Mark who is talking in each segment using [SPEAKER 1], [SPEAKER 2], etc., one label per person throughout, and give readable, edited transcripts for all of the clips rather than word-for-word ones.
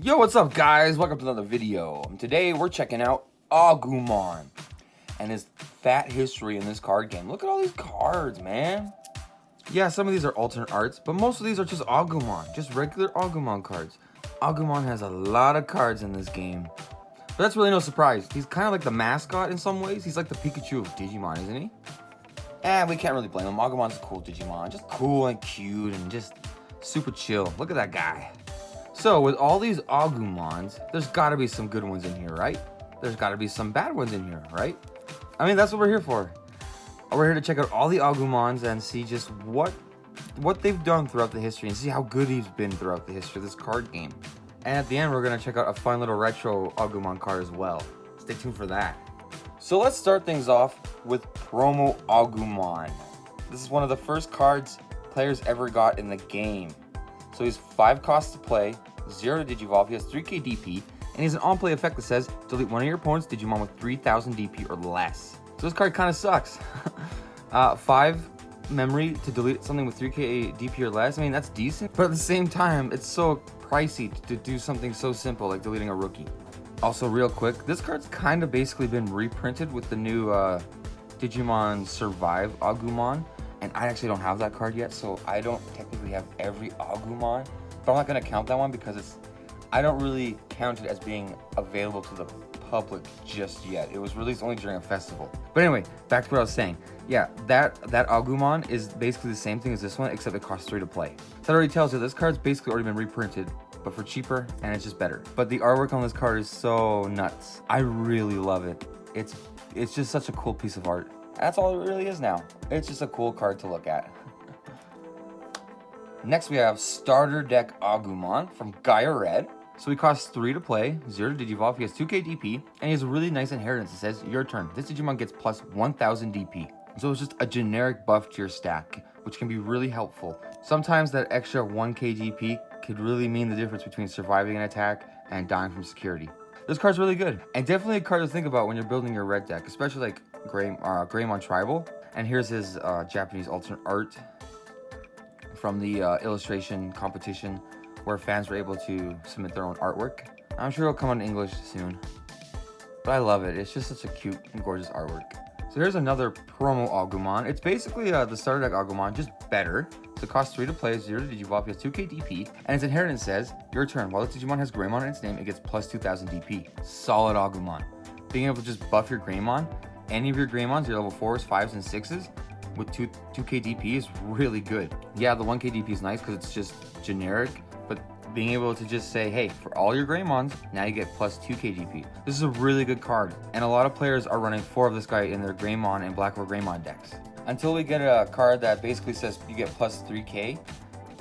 [SPEAKER 1] Yo, what's up, guys? Welcome to another video. Today we're checking out Agumon and his fat history in this card game. Look at all these cards, man. Yeah, some of these are alternate arts, but most of these are just Agumon, just regular Agumon cards. Agumon has a lot of cards in this game, but that's really no surprise. He's kind of like the mascot in some ways. He's like the Pikachu of Digimon, isn't he? And we can't really blame him. Agumon's a cool Digimon, just cool and cute and just super chill. Look at that guy. So, with all these Agumons, there's gotta be some good ones in here, right? There's gotta be some bad ones in here, right? I mean, that's what we're here for. We're here to check out all the Agumons and see just what they've done throughout the history and see how good he's been throughout the history of this card game. And at the end, we're gonna check out a fun little retro Agumon card as well. Stay tuned for that. So let's start things off with Promo Agumon. This is one of the first cards players ever got in the game. So he's 5 costs to play, 0 to Digivolve, he has 3k DP, and he has an on-play effect that says, delete one of your opponent's Digimon with 3000 DP or less. So this card kind of sucks. 5 memory to delete something with 3k DP or less, I mean, that's decent, but at the same time, it's so pricey to do something so simple like deleting a rookie. Also, real quick, this card's kind of basically been reprinted with the new Digimon Survive Agumon. And I actually don't have that card yet, so I don't technically have every Agumon. But I'm not going to count that one because I don't really count it as being available to the public just yet. It was released only during a festival. But anyway, back to what I was saying. Yeah, that Agumon is basically the same thing as this one, except it costs 3 to play. So that already tells you this card's basically already been reprinted, but for cheaper, and it's just better. But the artwork on this card is so nuts. I really love it. It's just such a cool piece of art. That's all it really is now. It's just a cool card to look at. Next we have Starter Deck Agumon from Gaia Red. So he costs 3 to play, 0 to Digivolve, he has 2k DP, and he has a really nice inheritance that says, your turn. This Digimon gets plus 1000 DP. So it's just a generic buff to your stack, which can be really helpful. Sometimes that extra 1k DP could really mean the difference between surviving an attack and dying from security. This card's really good, and definitely a card to think about when you're building your red deck, especially like Greymon Tribal. And here's his Japanese alternate art from the illustration competition where fans were able to submit their own artwork. I'm sure it'll come out in English soon, but I love it. It's just such a cute and gorgeous artwork. So here's another Promo Agumon. It's basically the starter deck Agumon, just better. So it costs 3 to play, 0 to Digivolve, he has 2k DP, and its inheritance says, your turn. While this Digimon has Greymon in its name, it gets plus 2000 DP. Solid Agumon. Being able to just buff your Greymon, any of your Greymons, your level 4s, 5s, and 6s, with 2k DP is really good. Yeah, the 1k DP is nice because it's just generic, but being able to just say, hey, for all your Greymons, now you get plus 2k DP. This is a really good card, and a lot of players are running 4 of this guy in their Greymon and Black or Greymon decks. Until we get a card that basically says you get plus 3k,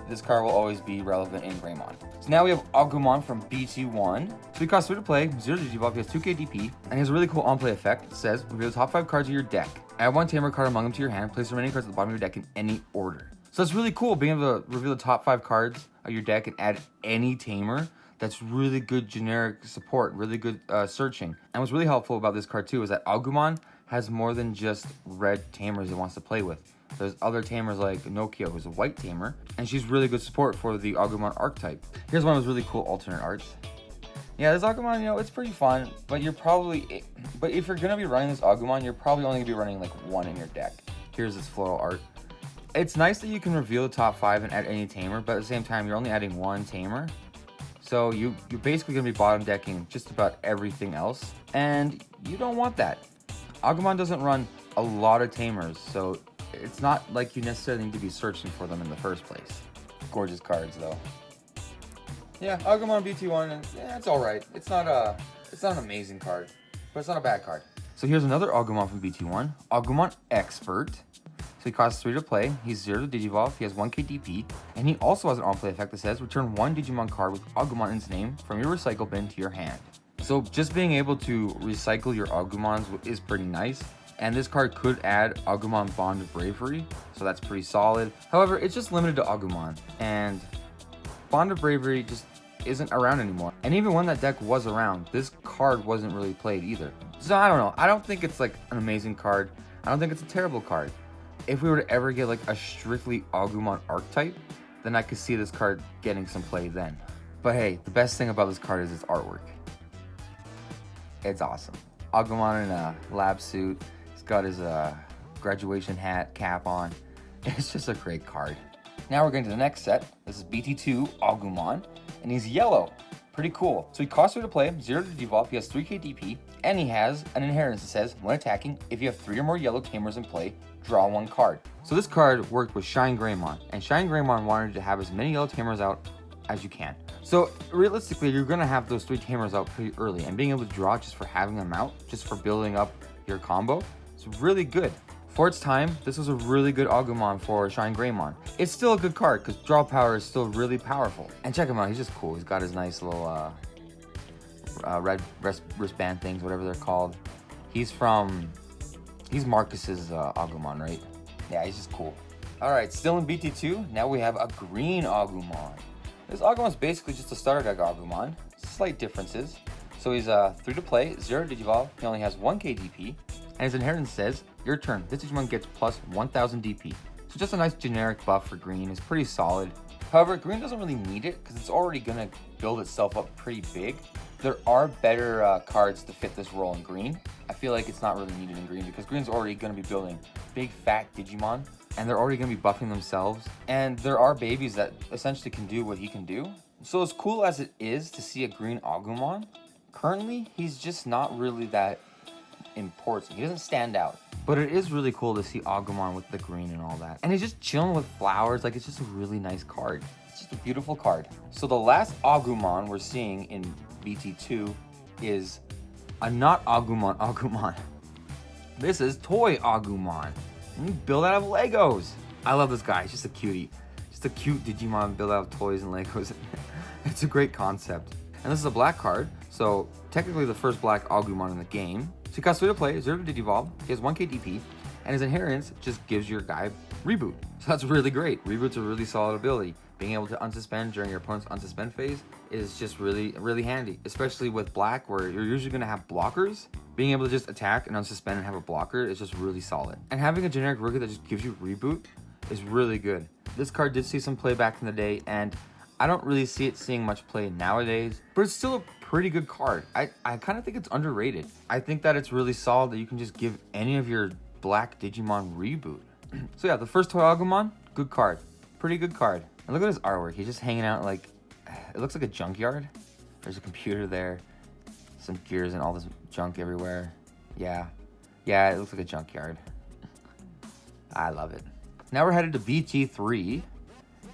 [SPEAKER 1] this card will always be relevant in Greymon. So now we have Agumon from BT1. So he costs 3 to play, 0 to Digivolve, he has 2k DP, and he has a really cool on-play effect that says, reveal the top 5 cards of your deck. Add 1 Tamer card among them to your hand, place the remaining cards at the bottom of your deck in any order. So it's really cool being able to reveal the top 5 cards of your deck and add any Tamer. That's really good generic support, really good searching. And what's really helpful about this card too is that Agumon has more than just red Tamers it wants to play with. There's other Tamers like Nokia, who's a white Tamer, and she's really good support for the Agumon archetype. Here's one of those really cool alternate arts. Yeah, this Agumon, you know, it's pretty fun, but if you're gonna be running this Agumon, you're probably only gonna be running like 1 in your deck. Here's its floral art. It's nice that you can reveal the top 5 and add any Tamer, but at the same time, you're only adding 1 Tamer. So you're basically gonna be bottom decking just about everything else, and you don't want that. Agumon doesn't run a lot of Tamers, so it's not like you necessarily need to be searching for them in the first place. Gorgeous cards though. Yeah, Agumon BT1, and yeah, it's alright. It's not an amazing card, but it's not a bad card. So here's another Agumon from BT1, Agumon Expert. So he costs 3 to play, he's 0 to Digivolve, he has 1k DP, and he also has an on-play effect that says, return 1 Digimon card with Agumon in its name from your recycle bin to your hand. So just being able to recycle your Agumons is pretty nice. And this card could add Agumon Bond of Bravery, so that's pretty solid. However, it's just limited to Agumon, and Bond of Bravery just isn't around anymore. And even when that deck was around, this card wasn't really played either. So I don't know. I don't think it's like an amazing card. I don't think it's a terrible card. If we were to ever get like a strictly Agumon archetype, then I could see this card getting some play then. But hey, the best thing about this card is its artwork. It's awesome. Agumon in a lab suit. He's got his graduation hat cap on. It's just a great card. Now we're going to the next set. This is BT2 Agumon, and he's yellow. Pretty cool. So he costs 3 to play, 0 to devolve, he has 3k DP, and he has an inheritance that says, when attacking, if you have 3 or more yellow tamers in play, draw 1 card. So this card worked with Shine Greymon, and Shine Greymon wanted to have as many yellow tamers out as you can. So realistically, you're going to have those 3 tamers out pretty early, and being able to draw just for having them out, just for building up your combo, is really good. For its time, this was a really good Agumon for Shine Greymon. It's still a good card because draw power is still really powerful. And check him out, he's just cool. He's got his nice little red wristband things, whatever they're called. He's Marcus's Agumon, right? Yeah, he's just cool. Alright, still in BT2, now we have a green Agumon. This Agumon is basically just a starter deck Agumon. Slight differences. So he's 3 to play, 0 to Digivolve, he only has 1k DP, and his inheritance says, your turn, this Digimon gets plus 1000 DP. So just a nice generic buff for green, it's pretty solid. However, green doesn't really need it because it's already going to build itself up pretty big. There are better cards to fit this role in green. I feel like it's not really needed in green because green's already going to be building big fat Digimon, and they're already going to be buffing themselves, and there are babies that essentially can do what he can do. So as cool as it is to see a green Agumon, currently he's just not really that important. He doesn't stand out. But it is really cool to see Agumon with the green and all that. And he's just chilling with flowers. Like, it's just a really nice card. It's just a beautiful card. So the last Agumon we're seeing in BT2 is a not Agumon. This is ToyAgumon. And you build out of Legos. I love this guy. He's just a cutie. Just a cute Digimon built out of toys and Legos. It's a great concept. And this is a black card. So technically the first black Agumon in the game. So he costs 3 to play, 0 to Digivolve, he has 1k DP, and his inheritance just gives your guy Reboot. So that's really great. Reboot's a really solid ability. Being able to unsuspend during your opponent's unsuspend phase is just really, really handy, especially with black where you're usually going to have blockers. Being able to just attack and unsuspend and have a blocker is just really solid. And having a generic rookie that just gives you Reboot is really good. This card did see some play back in the day, and I don't really see it seeing much play nowadays, but it's still a pretty good card. I kind of think it's underrated. I think that it's really solid that you can just give any of your black Digimon Reboot. So yeah, the first ToyAgumon, good card. Pretty good card. And look at his artwork. He's just hanging out like, it looks like a junkyard. There's a computer there, some gears and all this junk everywhere. Yeah, it looks like a junkyard. I love it. Now we're headed to BT3.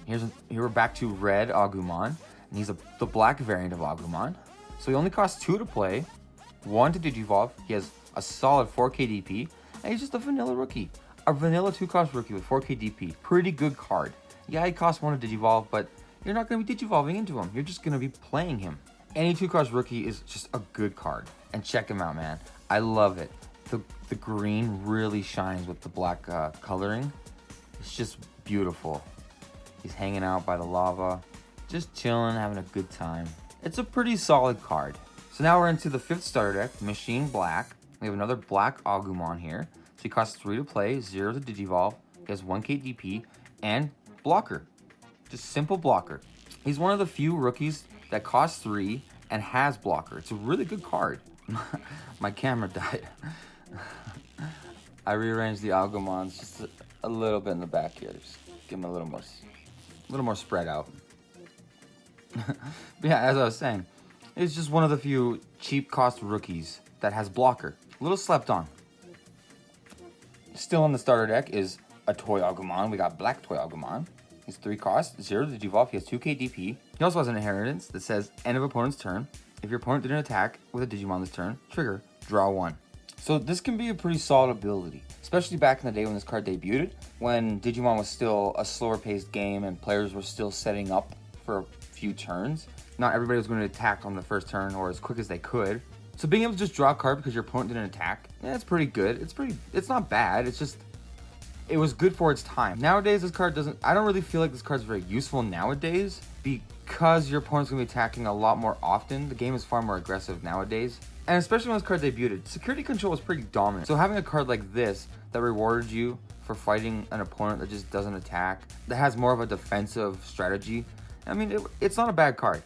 [SPEAKER 1] Here we're back to red Agumon, and he's the black variant of Agumon. So he only costs 2 to play, 1 to Digivolve. He has a solid 4k DP, and he's just a vanilla rookie. A vanilla 2-cost rookie with 4k DP. Pretty good card. Yeah, he costs 1 to Digivolve, but you're not going to be Digivolving into him. You're just going to be playing him. Any 2-cost rookie is just a good card. And check him out, man. I love it. The green really shines with the black coloring. It's just beautiful. He's hanging out by the lava, just chilling, having a good time. It's a pretty solid card. So now we're into the 5th starter deck, Machine Black. We have another black Agumon here. So he costs 3 to play, 0 to Digivolve. He has 1k DP and blocker. Just simple blocker. He's one of the few rookies that costs 3 and has blocker. It's a really good card. My camera died. I rearranged the Agumons just a little bit in the back here. Just give him a little more spread out. But yeah, as I was saying, it's just one of the few cheap cost rookies that has blocker. A little slept on. Still in the starter deck is a ToyAgumon. We got black ToyAgumon. He's 3 cost, 0 to Digivolve. He has 2k DP. He also has an inheritance that says end of opponent's turn. If your opponent didn't attack with a Digimon this turn, trigger, draw 1. So this can be a pretty solid ability, especially back in the day when this card debuted, when Digimon was still a slower paced game and players were still setting up for a few turns. Not everybody was going to attack on the first turn or as quick as they could. So being able to just draw a card because your opponent didn't attack, yeah, it's pretty good. It's not bad. It's just, it was good for its time. Nowadays, this card I don't really feel like this card's very useful nowadays because your opponent's going to be attacking a lot more often. The game is far more aggressive nowadays. And especially when this card debuted, security control was pretty dominant. So having a card like this that rewarded you for fighting an opponent that just doesn't attack, that has more of a defensive strategy, I mean, it's not a bad card.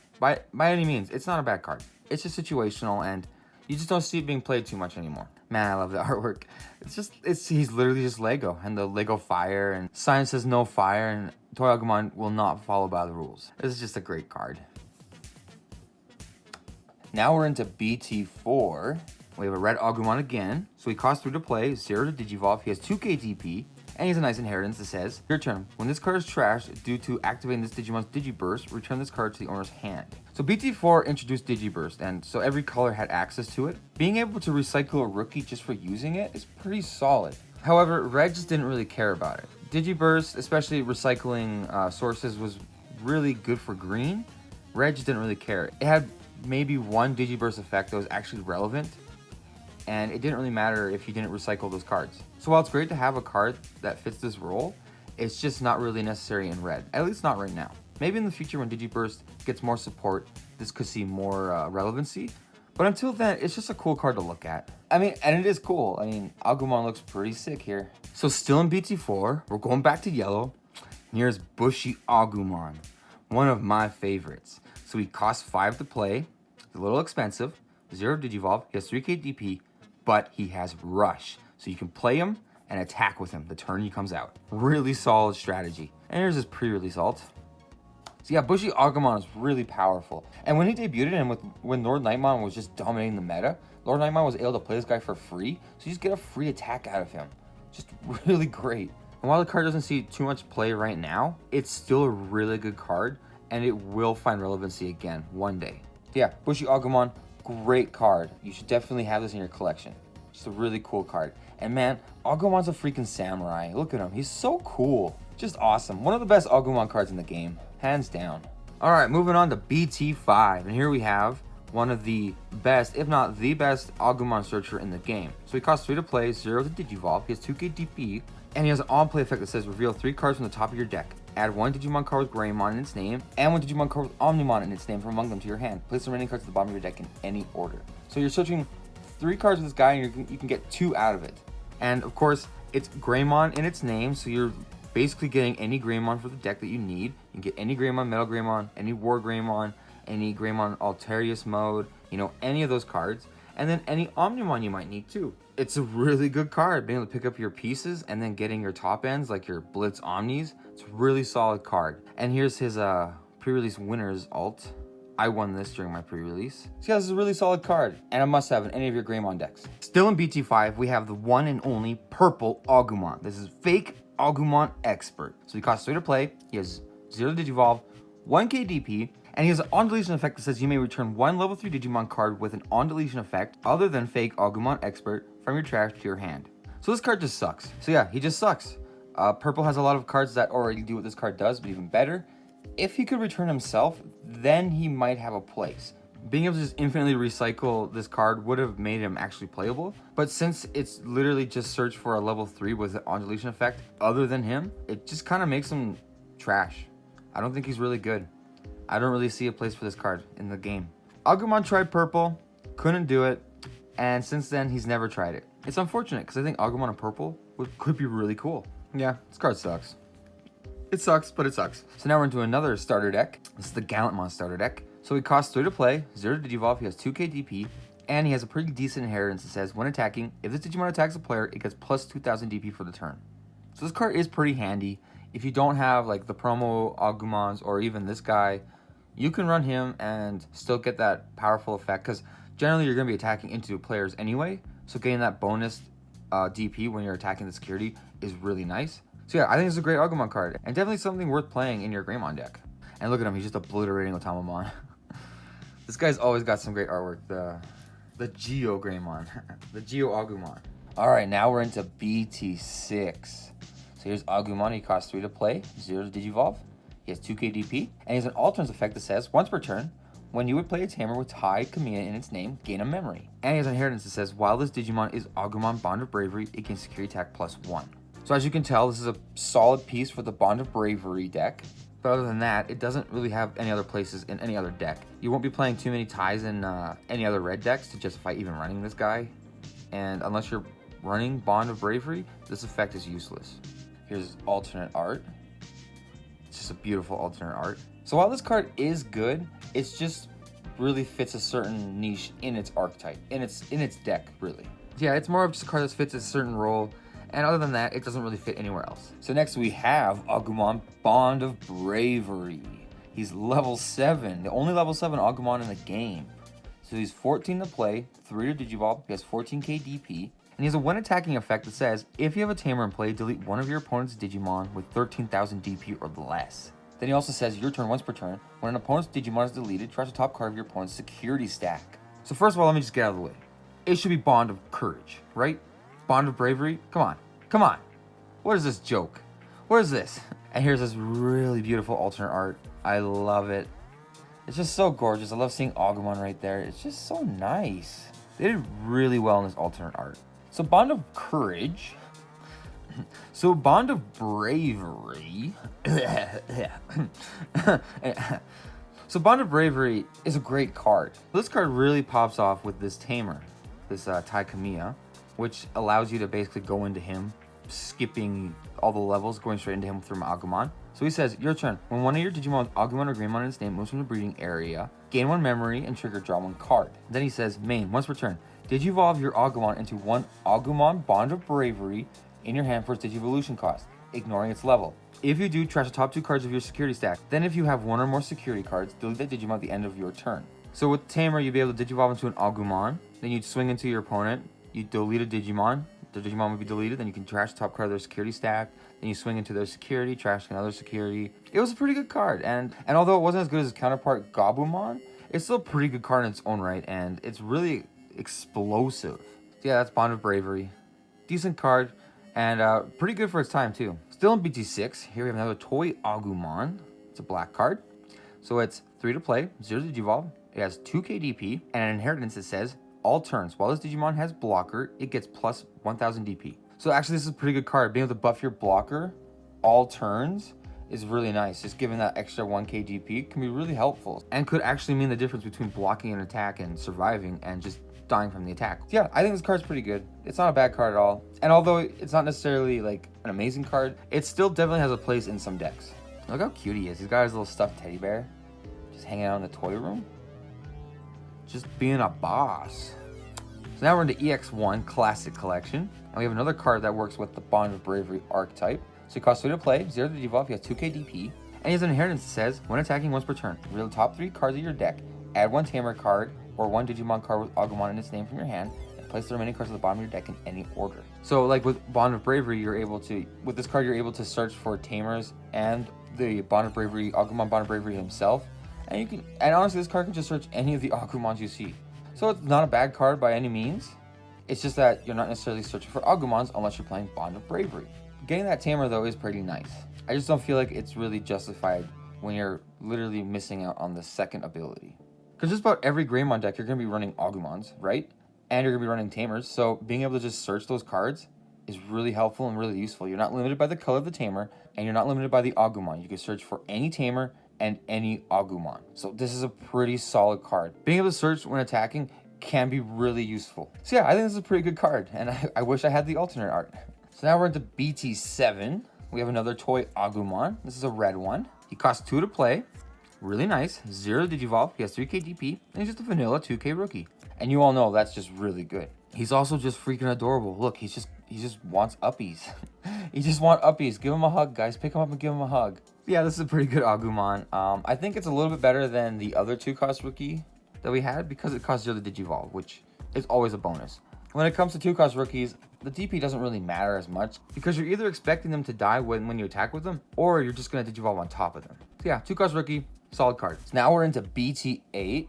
[SPEAKER 1] by any means, it's not a bad card. It's just situational, and you just don't see it being played too much anymore. Man, I love the artwork. He's literally just Lego, and the Lego fire, and sign says no fire, and ToyAgumon will not follow by the rules. This is just a great card. Now we're into BT4. We have a red Agumon again. So he costs 3 to play, 0 to Digivolve. He has 2k DP, and he has a nice inheritance that says, your turn. When this card is trashed due to activating this Digimon's Digiburst, return this card to the owner's hand. So BT4 introduced Digiburst, and so every color had access to it. Being able to recycle a rookie just for using it is pretty solid. However, Red just didn't really care about it. Digiburst, especially recycling sources, was really good for green. Red just didn't really care. It had maybe one Digiburst effect that was actually relevant, and it didn't really matter if you didn't recycle those cards. So while it's great to have a card that fits this role, it's just not really necessary in Red, at least not right now. Maybe in the future when Digiburst gets more support, this could see more relevancy, but until then, it's just a cool card to look at. I mean, and it is cool. I mean, Agumon looks pretty sick here. So still in BT4, we're going back to yellow, and here's Bushy Agumon, one of my favorites. So he costs 5 to play, he's a little expensive, 0 Digivolve, he has 3k DP, but he has Rush. So you can play him and attack with him the turn he comes out. Really solid strategy. And here's his pre-release ult. So yeah, Bushy Agumon is really powerful. And when he debuted and when Lord Nightmon was just dominating the meta, Lord Nightmon was able to play this guy for free. So you just get a free attack out of him. Just really great. And while the card doesn't see too much play right now, it's still a really good card, and it will find relevancy again one day. Yeah, Bushy Agumon, great card. You should definitely have this in your collection. Just a really cool card. And man, Agumon's a freaking samurai. Look at him, he's so cool. Just awesome. One of the best Agumon cards in the game, hands down. All right, moving on to BT5, and here we have one of the best, if not the best, Agumon searcher in the game. So he costs 3 to play, 0 to Digivolve, he has 2k DP, and he has an on-play effect that says reveal 3 cards from the top of your deck. Add 1 Digimon card with Greymon in its name, and 1 Digimon card with Omnimon in its name from among them to your hand. Place the remaining cards at the bottom of your deck in any order. So you're searching 3 cards with this guy, and you can get 2 out of it. And of course, it's Greymon in its name, so you're basically getting any Greymon for the deck that you need. You can get any Greymon, Metal Greymon, any War Greymon, any Greymon Alterius mode, you know, any of those cards. And then any Omnimon you might need too. It's a really good card, being able to pick up your pieces and then getting your top ends like your Blitz Omnis. It's a really solid card. And here's his pre-release winner's ult. I won this during my pre-release. So yeah, this is a really solid card, and a must-have in any of your Greymon decks. Still in BT5, we have the one and only purple Agumon. This is fake Agumon Expert. So he costs 3 to play, he has 0 Digivolve, 1k DP, and he has an on-deletion effect that says you may return 1 level 3 Digimon card with an on-deletion effect other than fake Agumon Expert from your trash to your hand. So this card just sucks. So yeah, he just sucks. Purple has a lot of cards that already do what this card does, but even better. If he could return himself, then he might have a place. Being able to just infinitely recycle this card would have made him actually playable, but since it's literally just search for a level 3 with an on-deletion effect other than him, it just kind of makes him trash. I don't think he's really good. I don't really see a place for this card in the game. Agumon tried purple, couldn't do it, and since then he's never tried it. It's unfortunate because I think Agumon in purple could be really cool. Yeah, this card sucks. It sucks, but it sucks. So now we're into another starter deck. This is the Gallantmon starter deck. So he costs 3 to play, 0 to Digivolve, he has 2k DP, and he has a pretty decent inheritance that says when attacking, if this Digimon attacks a player, it gets plus 2000 DP for the turn. So this card is pretty handy. If you don't have like the promo Agumons or even this guy, you can run him and still get that powerful effect because generally you're going to be attacking into players anyway. So getting that bonus DP when you're attacking the security is really nice. So yeah, I think it's a great Agumon card and definitely something worth playing in your Greymon deck. And look at him, he's just obliterating Otamamon. This guy's always got some great artwork. The Geo Greymon, the Geo Agumon. All right, now we're into BT6. So here's Agumon, he costs 3 to play, 0 to Digivolve. He has 2k DP, and he has an alternate effect that says, once per turn, when you would play a tamer with Tai Kamiya in its name, gain a memory. And he has an inheritance that says, while this Digimon is Agumon Bond of Bravery, it gains security attack +1. So as you can tell, this is a solid piece for the Bond of Bravery deck. But other than that, it doesn't really have any other places in any other deck. You won't be playing too many ties in any other red decks to justify even running this guy. And unless you're running Bond of Bravery, this effect is useless. Here's alternate art. It's just a beautiful alternate art. So while this card is good, it's just really fits a certain niche in its archetype, in its deck, really. Yeah, it's more of just a card that fits a certain role, and other than that, it doesn't really fit anywhere else. So next we have Agumon, Bond of Bravery. He's level 7, the only level 7 Agumon in the game. So he's 14 to play, 3 to Digivolve, he has 14k DP, and he has a when attacking effect that says, if you have a tamer in play, delete one of your opponent's Digimon with 13,000 DP or less. Then he also says, your turn once per turn, when an opponent's Digimon is deleted, trash the top card of your opponent's security stack. So first of all, let me just get out of the way. It should be Bond of Courage, right? Bond of Bravery? Come on. Come on. What is this joke? What is this? And here's this really beautiful alternate art. I love it. It's just so gorgeous. I love seeing Agumon right there. It's just so nice. They did really well in this alternate art. So Bond of Courage. So Bond of Bravery. So Bond of Bravery is a great card. This card really pops off with this tamer, this ToyAgumon, which allows you to basically go into him, skipping all the levels, going straight into him from Agumon. So he says, your turn. When one of your Digimon with Agumon or Greymon in its name moves from the breeding area, gain 1 memory and trigger draw 1 card. Then he says, main, once per turn, Digivolve your Agumon into 1 Agumon Bond of Bravery in your hand for its Digivolution cost, ignoring its level. If you do, trash the top 2 cards of your security stack. Then if you have 1 or more security cards, delete that Digimon at the end of your turn. So with Tamer, you'd be able to Digivolve into an Agumon, then you'd swing into your opponent, you delete a Digimon, the Digimon would be deleted, then you can trash the top card of their security stack, then you swing into their security, trash another security. It was a pretty good card, and although it wasn't as good as its counterpart Gabumon, it's still a pretty good card in its own right, and it's really explosive. So yeah, that's Bond of Bravery. Decent card, and pretty good for its time too. Still in BT6, here we have another ToyAgumon. It's a black card. So it's 3 to play, 0 to Digivolve. It has 2k DP, and an inheritance that says, all turns, while this Digimon has blocker, it gets plus 1000 DP. So actually this is a pretty good card. Being able to buff your blocker all turns is really nice. Just giving that extra 1k DP can be really helpful and could actually mean the difference between blocking an attack and surviving and just dying from the attack. So yeah, I think this card's pretty good. It's not a bad card at all. And although it's not necessarily like an amazing card, it still definitely has a place in some decks. Look how cute he is. He's got his little stuffed teddy bear just hanging out in the toy room. Just being a boss. So now we're into EX1 Classic Collection. And we have another card that works with the Bond of Bravery archetype. So he costs 3 to play, 0 to Digivolve, he has 2k DP. And he has an inheritance that says, when attacking once per turn, reveal the top 3 cards of your deck, add 1 Tamer card, or 1 Digimon card with Agumon in its name from your hand, and place the remaining cards at the bottom of your deck in any order. So like with Bond of Bravery, you're able to, with this card, you're able to search for Tamers and the Bond of Bravery, Agumon Bond of Bravery himself. And you can, and honestly, this card can just search any of the Agumons you see. So it's not a bad card by any means. It's just that you're not necessarily searching for Agumons unless you're playing Bond of Bravery. Getting that Tamer though is pretty nice. I just don't feel like it's really justified when you're literally missing out on the second ability. Because just about every Greymon deck, you're going to be running Agumons, right? And you're going to be running Tamers. So being able to just search those cards is really helpful and really useful. You're not limited by the color of the Tamer, and you're not limited by the Agumon. You can search for any Tamer and any Agumon. So this is a pretty solid card. Being able to search when attacking can be really useful. So yeah, I think this is a pretty good card, and I wish I had the alternate art. So now we're into BT7. We have another ToyAgumon. This is a red one. He costs 2 to play. Really nice. 0 Digivolve. He has 3k DP, and he's just a vanilla 2k rookie. And you all know that's just really good. He's also just freaking adorable. Look, he just wants uppies. He just wants uppies. Give him a hug, guys. Pick him up and give him a hug. Yeah, this is a pretty good Agumon. I think it's a little bit better than the other 2-cost rookie that we had because it costs 0 to Digivolve, which is always a bonus. When it comes to 2-cost rookies, the DP doesn't really matter as much because you're either expecting them to die when you attack with them, or you're just going to Digivolve on top of them. So yeah, 2-cost rookie, solid card. So now we're into BT8,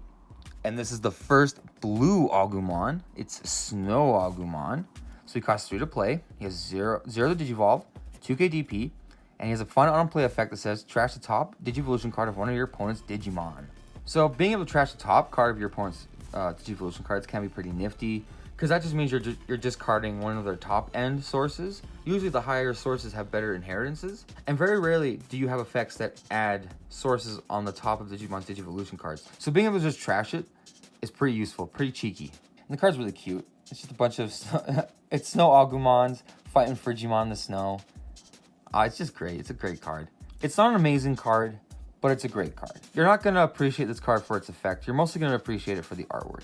[SPEAKER 1] and this is the first blue Agumon. It's SnowAgumon. So he costs 3 to play. He has 0 to Digivolve, 2k DP, and he has a fun on-play effect that says trash the top Digivolution card of one of your opponent's Digimon. So being able to trash the top card of your opponent's Digivolution cards can be pretty nifty, because that just means you're discarding one of their top end sources. Usually the higher sources have better inheritances, and very rarely do you have effects that add sources on the top of Digimon's Digivolution cards. So being able to just trash it is pretty useful, pretty cheeky. And the card's really cute. It's just a bunch of it's SnowAgumons fighting Frigimon in the snow. It's just great. It's a great card. It's not an amazing card, but it's a great card. You're not going to appreciate this card for its effect. You're mostly going to appreciate it for the artwork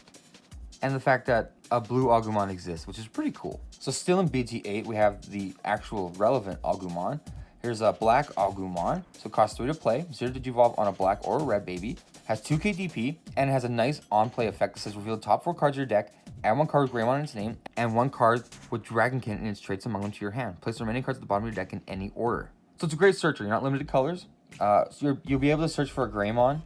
[SPEAKER 1] and the fact that a blue Agumon exists, which is pretty cool. So still in BT8, we have the actual relevant Agumon. Here's a black Agumon. So it costs 3 to play, 0 to evolve on a black or a red baby. Has 2k DP, and it has a nice on-play effect that says reveal the top 4 cards of your deck, add 1 card with Greymon in its name, and 1 card with Dragonkin and its traits among them to your hand. Place the remaining cards at the bottom of your deck in any order. So it's a great searcher. You're not limited to colors. So you'll be able to search for a Greymon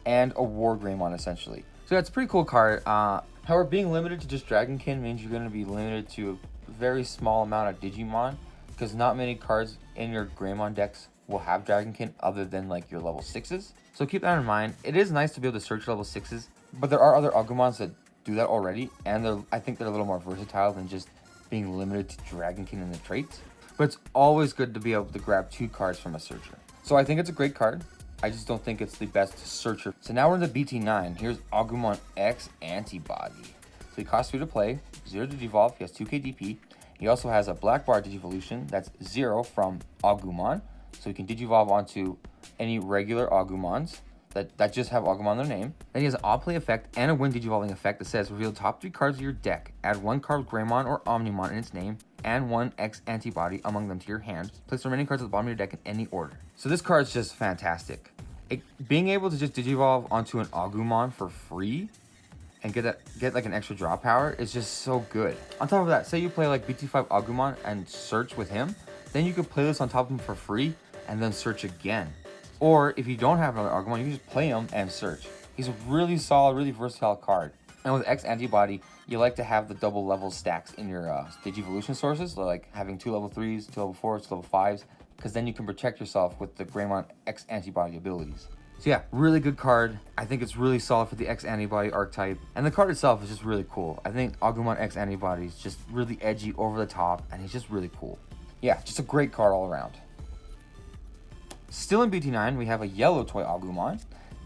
[SPEAKER 1] and a War Greymon, essentially. So yeah, it's a pretty cool card. However, being limited to just Dragonkin means you're going to be limited to a very small amount of Digimon, because not many cards in your Greymon decks will have Dragonkin other than like your level 6s. So keep that in mind. It is nice to be able to search level 6s, but there are other Agumons that do that already, and I think they're a little more versatile than just being limited to Dragonkin and the traits. But it's always good to be able to grab 2 cards from a searcher. So I think it's a great card. I just don't think it's the best searcher. So now we're in the BT9. Here's Agumon X Antibody. So he costs 2 to play, 0 to devolve. He has 2k DP. He also has a black bar Digivolution. That's 0 from Agumon. So you can Digivolve onto any regular Agumons that just have Agumon in their name. Then he has an odd-play effect and a win Digivolving effect that says reveal the top 3 cards of your deck. Add 1 card with Greymon or Omnimon in its name and 1 X Antibody among them to your hand. Place the remaining cards at the bottom of your deck in any order. So this card is just fantastic. Being able to just Digivolve onto an Agumon for free and get like an extra draw power is just so good. On top of that, say you play like BT5 Agumon and search with him, then you could play this on top of him for free and then search again. Or if you don't have another Agumon, you can just play him and search. He's a really solid, really versatile card. And with X Antibody, you like to have the double level stacks in your Digivolution sources, so like having 2 level 3s, 2 level 4s, 2 level 5s, because then you can protect yourself with the Greymon X Antibody abilities. So yeah, really good card. I think it's really solid for the X Antibody archetype. And the card itself is just really cool. I think Agumon X Antibody is just really edgy, over the top, and he's just really cool. Yeah, just a great card all around. Still in BT9, we have a yellow ToyAgumon.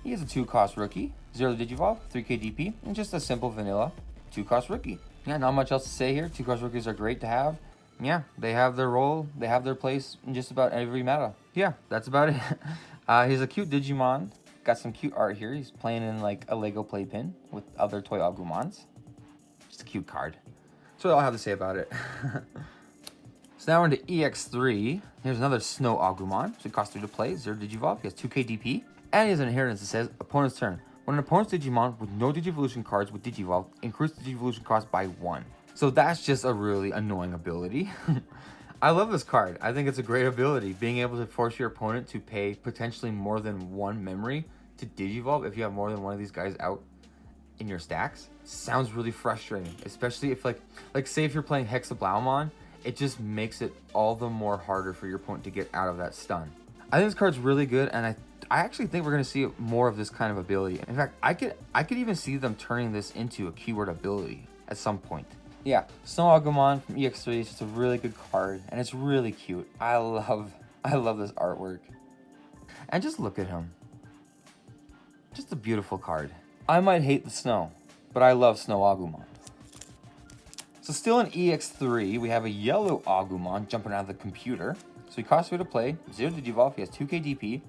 [SPEAKER 1] He is a 2-cost rookie, 0 Digivolve, 3k DP, and just a simple vanilla 2-cost rookie. Yeah, not much else to say here. 2-cost rookies are great to have. Yeah, they have their role, they have their place in just about every meta. Yeah, that's about it. He's a cute Digimon. Got some cute art here. He's playing in like a Lego playpen with other ToyAgumons. Just a cute card. That's what I'll have to say about it. So now we're into EX3. Here's another SnowAgumon. So it costs 3 to play, 0 Digivolve. He has 2k DP. And he has an inheritance that says, opponent's turn. When an opponent's Digimon with no Digivolution cards with Digivolve, increase the Digivolution cost by 1. So that's just a really annoying ability. I love this card. I think it's a great ability. Being able to force your opponent to pay potentially more than 1 memory to Digivolve if you have more than one of these guys out in your stacks sounds really frustrating. Especially if like say if you're playing Hexablaumon, it just makes it all the more harder for your opponent to get out of that stun. I think this card's really good, and I actually think we're going to see more of this kind of ability. In fact, I could even see them turning this into a keyword ability at some point. Yeah, SnowAgumon from EX3 is just a really good card, and it's really cute. I love this artwork. And just look at him. Just a beautiful card. I might hate the snow, but I love SnowAgumon. So still in EX3, we have a yellow Agumon jumping out of the computer. So he costs 2 to play, 0 to devolve, he has 2k DP,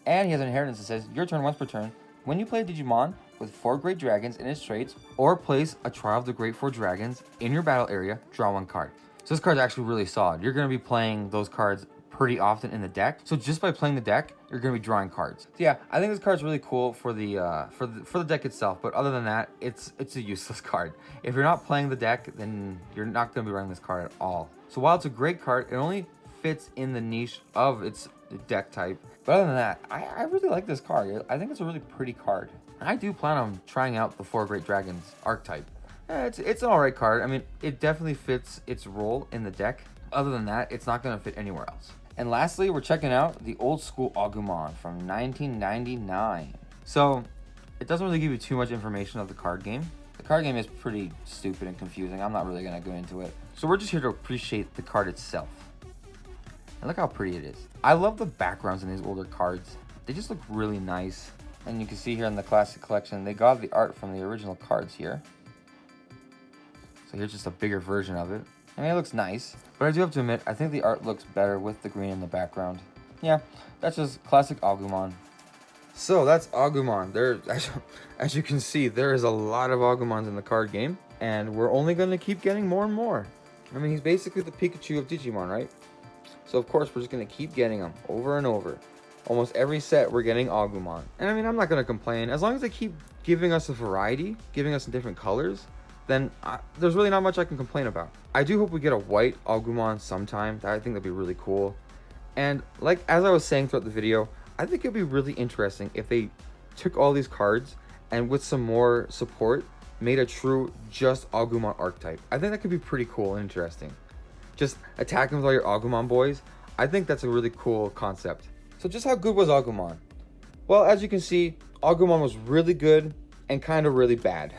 [SPEAKER 1] and he has an inheritance that says, your turn once per turn. When you play a Digimon with 4 Great Dragons in its traits, or place a Trial of the Great 4 Dragons in your battle area, draw 1 card. So this card's actually really solid. You're going to be playing those cards pretty often in the deck. So just by playing the deck, you're going to be drawing cards. So yeah, I think this card's really cool for the deck itself. But other than that, it's a useless card. If you're not playing the deck, then you're not going to be running this card at all. So while it's a great card, it only fits in the niche of its deck type. But other than that, I really like this card. I think it's a really pretty card. I do plan on trying out the 4 Great Dragons archetype. It's an alright card. I mean, it definitely fits its role in the deck. Other than that, it's not going to fit anywhere else. And lastly, we're checking out the old school Agumon from 1999. So, it doesn't really give you too much information of the card game. The card game is pretty stupid and confusing. I'm not really going to go into it. So we're just here to appreciate the card itself. And look how pretty it is. I love the backgrounds in these older cards. They just look really nice. And you can see here in the classic collection, they got the art from the original cards here. So here's just a bigger version of it. I mean, it looks nice, but I do have to admit, I think the art looks better with the green in the background. Yeah, that's just classic Agumon. So that's Agumon. There, as you can see, there is a lot of Agumons in the card game, and we're only going to keep getting more and more. I mean, he's basically the Pikachu of Digimon, right? So of course we're just going to keep getting them over and over. Almost every set we're getting Agumon. And I mean, I'm not going to complain. As long as they keep giving us a variety, giving us different colors, then there's really not much I can complain about. I do hope we get a white Agumon sometime. I think that'd be really cool. And like as I was saying throughout the video, I think it'd be really interesting if they took all these cards and with some more support made a true just Agumon archetype. I think that could be pretty cool and interesting. Just attacking with all your Agumon boys. I think that's a really cool concept. So just how good was Agumon? Well, as you can see, Agumon was really good and kind of really bad.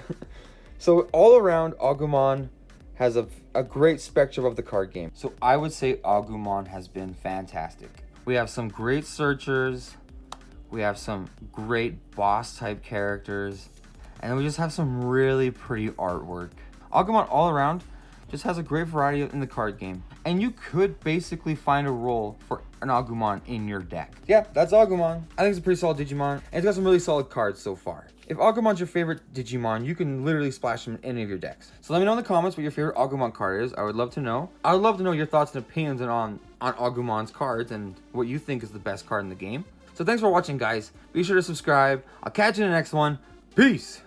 [SPEAKER 1] So all around, Agumon has a great spectrum of the card game. So I would say Agumon has been fantastic. We have some great searchers, we have some great boss type characters, and we just have some really pretty artwork. Agumon all around just has a great variety in the card game, and you could basically find a role for an Agumon in your deck. Yeah, that's Agumon. I think it's a pretty solid Digimon, and it's got some really solid cards so far. If Agumon's your favorite Digimon, you can literally splash them in any of your decks. So let me know in the comments what your favorite Agumon card is. I would love to know. I would love to know your thoughts and opinions on Agumon's cards and what you think is the best card in the game. So thanks for watching, guys. Be sure to subscribe. I'll catch you in the next one. Peace!